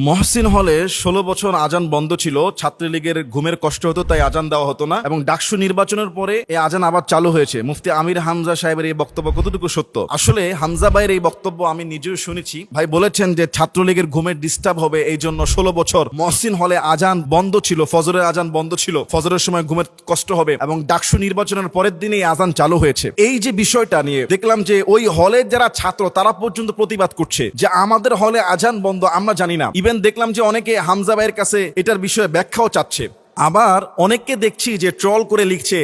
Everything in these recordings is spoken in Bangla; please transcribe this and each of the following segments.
মহসিন হলে ১৬ বছর আজান বন্ধ ছিল। ছাত্রলীগের ঘুমের কষ্ট হতো, তাই আজান দেওয়া হতো না, এবং ডাকসু নির্বাচনের পরে এই আজান আবার চালু হয়েছে। মুফতি আমির হামজা সাহেবের এই বক্তব্য কতটুকু সত্য? আসলে হামজা ভাইয়ের এই বক্তব্য আমি নিজেও শুনেছি। ভাই বলেছেন যে ছাত্রলীগের ঘুমের ডিস্টার্ব হবে, এই জন্য ১৬ বছর মহসিন হলে আজান বন্ধ ছিল, ফজরের আজান বন্ধ ছিল, ফজরের সময় ঘুমের কষ্ট হবে, এবং ডাকসু নির্বাচনের পরের দিনেই আজান চালু হয়েছে। এই যে বিষয়টা নিয়ে দেখলাম যে ওই হলের যারা ছাত্র তারা পর্যন্ত প্রতিবাদ করছে যে আমাদের হলে আজান বন্ধ, আমরা জানি না। দেখলাম যে অনেকে হামজা ভাইয়ের কাছে এটার বিষয়ে ব্যাখ্যাও চাচ্ছে। আবার অনেককে দেখছি যে ট্রল করে লিখছে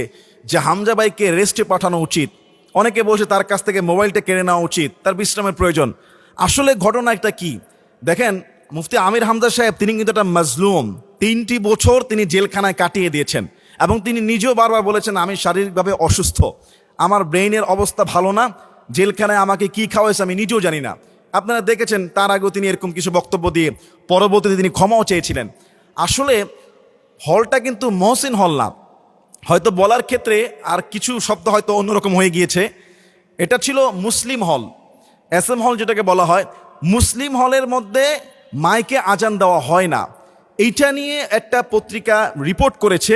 যে হামজা ভাইকে রেস্টে পাঠানো উচিত, অনেকে বসে তার কাছ থেকে মোবাইলটা কেড়ে নেওয়া উচিত, তার বিশ্রামের প্রয়োজন। আসলে ঘটনা একটা কি দেখেন, মুফতি আমির হামজা সাহেব তিনি কিন্তু একটা মাজলুম। ৩টি বছর তিনি জেলখানায় কাটিয়ে দিয়েছেন, এবং তিনি নিজেও বারবার বলেছেন আমি শারীরিকভাবে অসুস্থ, আমার ব্রেইনের অবস্থা ভালো না, জেলখানায় আমাকে কি খাওয়াইছে আমি নিজেও জানি না। আপনারা দেখেছেন তার আগেও তিনি এরকম কিছু বক্তব্য দিয়ে পরবর্তীতে তিনি ক্ষমাও চেয়েছিলেন। আসলে হলটা কিন্তু মহসিন হল না, হয়তো বলার ক্ষেত্রে আর কিছু শব্দ হয়তো অন্যরকম হয়ে গিয়েছে। এটা ছিল মুসলিম হল, এসএম হল যেটাকে বলা হয়। মুসলিম হলের মধ্যে মাইকে আজান দেওয়া হয় না, এইটা নিয়ে একটা পত্রিকা রিপোর্ট করেছে,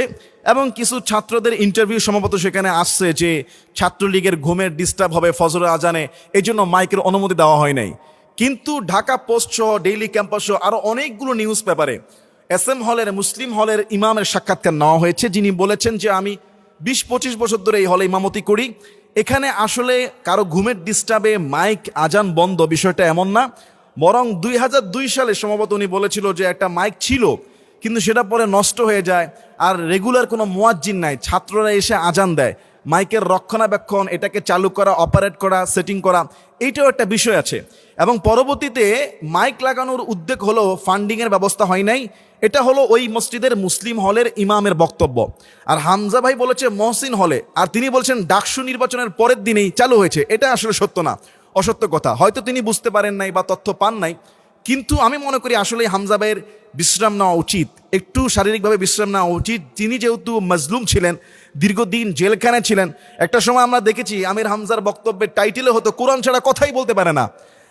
এবং কিছু ছাত্রদের ইন্টারভিউ সম্ভবত সেখানে আসছে যে ছাত্রলীগের ঘুমের ডিস্টার্ব হবে ফজরের আজানে, এই জন্য মাইকের অনুমতি দেওয়া হয় নাই। কিন্তু ঢাকা পোস্ট সহ, ডেইলি ক্যাম্পাস সহ আরও অনেকগুলো নিউজ পেপারে এসএম হলের, মুসলিম হলের ইমামের সাক্ষাৎকার নেওয়া হয়েছে, যিনি বলেছেন যে আমি ২০-২৫ বছর ধরে এই হলে ইমামতি করি, এখানে আসলে কারো ঘুমের ডিস্টার্বে মাইক আজান বন্ধ বিষয়টা এমন না। বরং ২০০২ সালে সম্ভবত উনি বলেছিল যে একটা মাইক ছিল, কিন্তু সেটা পরে নষ্ট হয়ে যায়, আর রেগুলার কোনো মুয়াজ্জিন নাই, ছাত্ররা এসে আজান দেয়, মাইকের রক্ষণাবেক্ষণ, এটাকে চালু করা, অপারেট করা, সেটিং করা, এইটাও একটা বিষয় আছে। এবং পরবর্তীতে মাইক লাগানোর উদ্যোগ হলো, ফান্ডিংয়ের ব্যবস্থা হয় নাই, এটা হলো ওই মসজিদের মুসলিম হলের ইমামের বক্তব্য। আর হামজা ভাই বলেছে মহসিন হলে, আর তিনি বলছেন ডাকসু নির্বাচনের পরের দিনেই চালু হয়েছে। এটা আসলে সত্য না, অসত্য কথা। হয়তো তিনি বুঝতে পারেন নাই বা তথ্য পান নাই, কিন্তু আমি মনে করি আসলে হামজা ভাইয়ের বিশ্রাম নেওয়া উচিত, একটু শারীরিকভাবে বিশ্রাম নেওয়া উচিত। তিনি যেহেতু মজলুম ছিলেন, দীর্ঘদিন জেলখানায় ছিলেন। একটা সময় আমরা দেখেছি আমির হামজার বক্তব্যের টাইটেলে হতো কোরআন ছাড়া কথাই বলতে পারে না,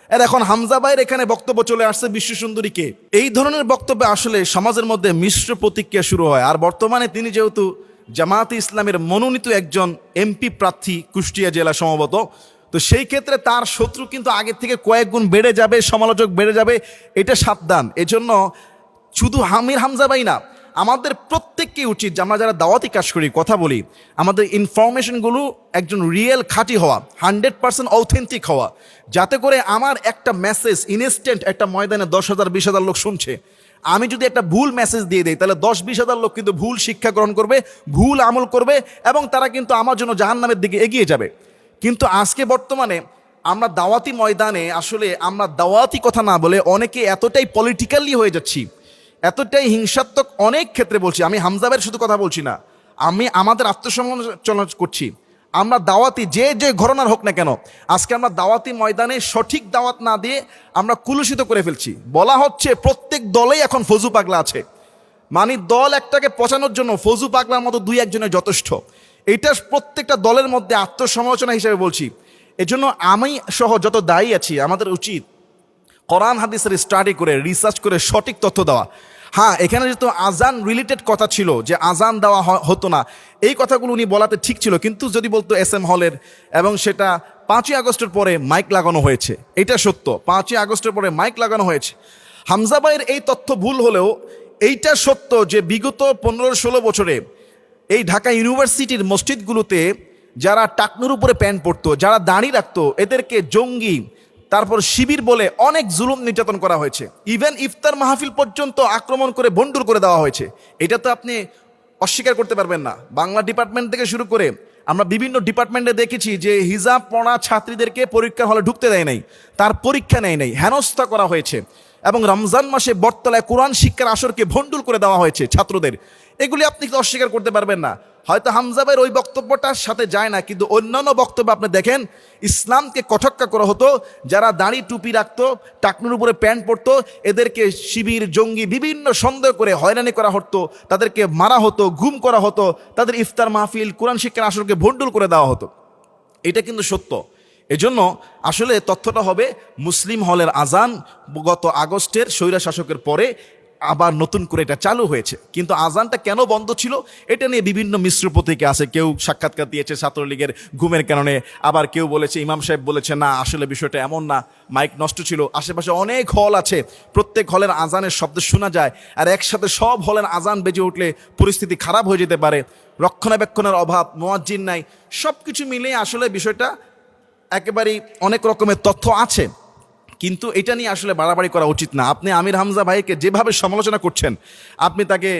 আর এখন হামজা ভাইয়ের এখানে বক্তব্য চলে আসছে বিশ্বসুন্দরীকে। এই ধরনের বক্তব্যে আসলে সমাজের মধ্যে মিশ্র প্রতিক্রিয়া শুরু হয়। আর বর্তমানে তিনি যেহেতু জামায়াতে ইসলামের মনোনীত একজন এমপি প্রার্থী কুষ্টিয়া জেলা সম্ভবত, তো সেই ক্ষেত্রে তার শত্রু কিন্তু আগের থেকে কয়েক গুণ বেড়ে যাবে, সমালোচক বেড়ে যাবে, এটা সাবধান। এজন্য শুধু আমির হামজা ভাই না, আমাদের প্রত্যেককেই উচিত যে আমরা যারা দাওয়াতি কাজ করি, কথা বলি, আমাদের ইনফরমেশনগুলো একজন রিয়েল খাঁটি হওয়া, 100% অথেন্টিক হওয়া, যাতে করে আমার একটা মেসেজ ইনস্ট্যান্ট একটা ময়দানে 10,000 20,000 লোক শুনছে। আমি যদি একটা ভুল মেসেজ দিয়ে দিই, তাহলে 10-20,000 লোক কিন্তু ভুল শিক্ষা গ্রহণ করবে, ভুল আমল করবে, এবং তারা কিন্তু আমার জন্য জাহান্নামের দিকে এগিয়ে যাবে। কিন্তু আজকে বর্তমানে আমরা দাওয়াতি ময়দানে আসলে আমরা দাওয়াতি কথা না বলে অনেকে এতটাই পলিটিক্যালি হয়ে যাচ্ছি, এতটাই হিংসাত্মক। অনেক ক্ষেত্রে বলছি, আমি হামজাবের শুধু কথা বলছি না, আমি আমাদের আত্মসমালোচনা করছি। আমরা দাওয়াতি যে ঘটনার হোক না কেন, আজকে আমরা দাওয়াতি ময়দানে সঠিক দাওয়াত না দিয়ে আমরা কুলুষিত করে ফেলছি। বলা হচ্ছে প্রত্যেক দলেই এখন ফজু পাগলা আছে, মানে দল একটাকে পচানোর জন্য ফজু পাগলার মতো 2-1 যথেষ্ট। এটা প্রত্যেকটা দলের মধ্যে আত্মসমালোচনা হিসেবে বলছি। এজন্য আমি সহ যত দায়ী আছি, আমাদের উচিত কোরআন হাদিসের স্টাডি করে, রিসার্চ করে সঠিক তথ্য দেওয়া। হ্যাঁ, এখানে যেহেতু আজান রিলেটেড কথা ছিল যে আজান দেওয়া হতো না, এই কথাগুলো উনি বলাতে ঠিক ছিল, কিন্তু যদি বলতো এসএম হলের, এবং সেটা 5ই আগস্টের পরে মাইক লাগানো হয়েছে, এটা সত্য, 5ই আগস্টের পরে মাইক লাগানো হয়েছে। হামজা ভাইয়ের এই তথ্য ভুল হলেও এইটা সত্য যে বিগত 15-16 বছরে এই ঢাকা ইউনিভার্সিটির মসজিদগুলোতে যারা টাকনুর উপরে প্যান্ট পরতো, যারা দাঁড়িয়ে রাখতো, এদেরকে জঙ্গি, তারপর শিবির বলে অনেক জুলুম নির্যাতন করা হয়েছে। ইভেন ইফতার মাহফিল পর্যন্ত আক্রমণ করে ভণ্ডুর করে দেওয়া হয়েছে। এটা তো আপনি অস্বীকার করতে পারবেন না। বাংলা ডিপার্টমেন্ট থেকে শুরু করে আমরা বিভিন্ন ডিপার্টমেন্টে দেখেছি যে হিজাব পড়া ছাত্রীদেরকে পরীক্ষার হলে ঢুকতে দেয় নাই, তার পরীক্ষা নেয় নাই, হেনস্থা করা হয়েছে। এবং রমজান মাসে বটতলায় কোরআন শিক্ষার আসরকে ভণ্ডুল করে দেওয়া হয়েছে ছাত্রদের। এগুলি আপনি অস্বীকার করতে পারবেন না। হয়তো হামজা ভাইয়ের ওই বক্তব্যটার সাথে যায় না, কিন্তু অন্যান্য বক্তব্য আপনি দেখেন, ইসলামকে কটাক্ষ করা হতো, যারা দাড়ি টুপি রাখতো, টাকনুর উপরে প্যান্ট পরতো, এদেরকে শিবির, জঙ্গি বিভিন্ন সন্দেহ করে হয়রানি করা হতো, তাদেরকে মারা হতো, গুম করা হতো, তাদের ইফতার মাহফিল, কোরআন শিক্ষার আসরকে ভণ্ডুল করে দেওয়া হতো। এটা কিন্তু সত্য। এজন্য আসলে তথ্যটা হবে মুসলিম হলের আজান গত আগস্টের স্বৈরা শাসকের পরে আবার নতুন করে এটা চালু হয়েছে, কিন্তু আজানটা কেন বন্ধ ছিল এটা নিয়ে বিভিন্ন মিশ্র প্রতীকে আছে। কেউ সাক্ষাৎকার দিয়েছে ছাত্রলীগের ঘুমের কারণে, আবার কেউ বলেছে ইমাম সাহেব বলেছে না আসলে বিষয়টা এমন না, মাইক নষ্ট ছিল। আশেপাশে অনেক হল আছে, প্রত্যেক হলের আজানের শব্দ শোনা যায়, আর একসাথে সব হলের আজান বেজে উঠলে পরিস্থিতি খারাপ হয়ে যেতে পারে, রক্ষণাবেক্ষণের অভাব, মুয়াজ্জিন নাই, সব কিছু মিলিয়ে আসলে বিষয়টা একেবারেই অনেক রকমের তথ্য আছে। কিন্তু এটা নিয়ে আসলে বাড়াবাড়ি করা উচিত না। আপনি আমির হামজা ভাইকে যেভাবে সমালোচনা করছেন, আপনি তাকে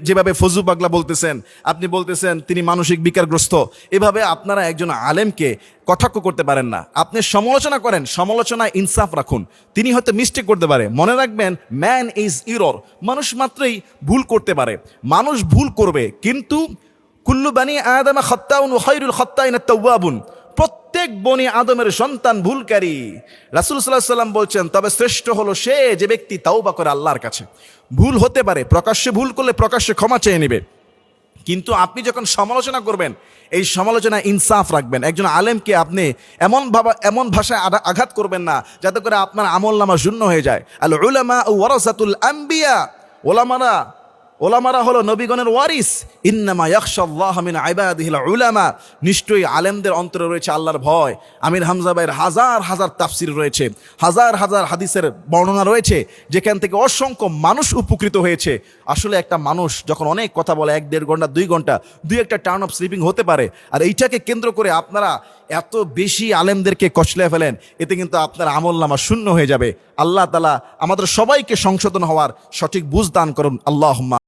যেভাবে ফজু পাগলা বলতেছেন, আপনি বলতেছেন তিনি মানসিক বিকারগ্রস্ত, এভাবে আপনারা একজন আলেমকে কটাক্ষ করতে পারেন না। আপনি সমালোচনা করেন, সমালোচনায় ইনসাফ রাখুন। তিনি হয়তো মিস্টেক করতে পারে, মনে রাখবেন ম্যান ইজ ইরর, মানুষ মাত্রই ভুল করতে পারে, মানুষ ভুল করবে, কিন্তু কুল্লু বানি আদম খাত্তাউন ওয়া খায়রুল খাত্তাইন আত-তাওয়াবুন, প্রত্যেক বনি আদমের সন্তান ভুলকারী। রাসূল সাল্লাল্লাহু আলাইহি ওয়াসাল্লাম বলছেন তবে শ্রেষ্ঠ হলো সে যে ব্যক্তি তাওবা করে আল্লাহর কাছে। ভুল হতে পারে, প্রকাশ্যে ভুল করলে প্রকাশ্যে ক্ষমা চেয়ে নেবে, কিন্তু আপনি যখন সমালোচনা করবেন এই সমালোচনায় ইনসাফ রাখবেন। একজন আলেমকে আপনি এমন ভাষায় আঘাত করবেন না যাতে করে আপনার আমলনামা শূন্য হয়ে যায়। আল উলামা ওয়ারাসাতুল আম্বিয়া, ওলামারা হলো নবীগণের ওয়ারিস। ইন্নামা ইয়াখশাল্লাহ মিন ইবাদিহিল উলামা, নিশ্চয়ই আলেমদের অন্তরে রয়েছে আল্লাহর ভয়। আমির হামজা ভাইয়ের হাজার হাজার তাফসির রয়েছে, হাজার হাজার হাদিসের বর্ণনা রয়েছে, যেখান থেকে অসংখ্য মানুষ উপকৃত হয়েছে। আসলে একটা মানুষ যখন অনেক কথা বলে, 1-1.5 ঘন্টা 2 ঘন্টা, 2-1টা টার্ন অফ স্লিপিং হতে পারে, আর এইটাকে কেন্দ্র করে আপনারা এত বেশি আলেমদেরকে কচলে ফেলেন, এতে কিন্তু আপনার আমলনামা শূন্য হয়ে যাবে। আল্লাহ তাআলা আমাদের সবাইকে সংশোধন হওয়ার সঠিক বুঝ দান করুন। আল্লাহুম্মা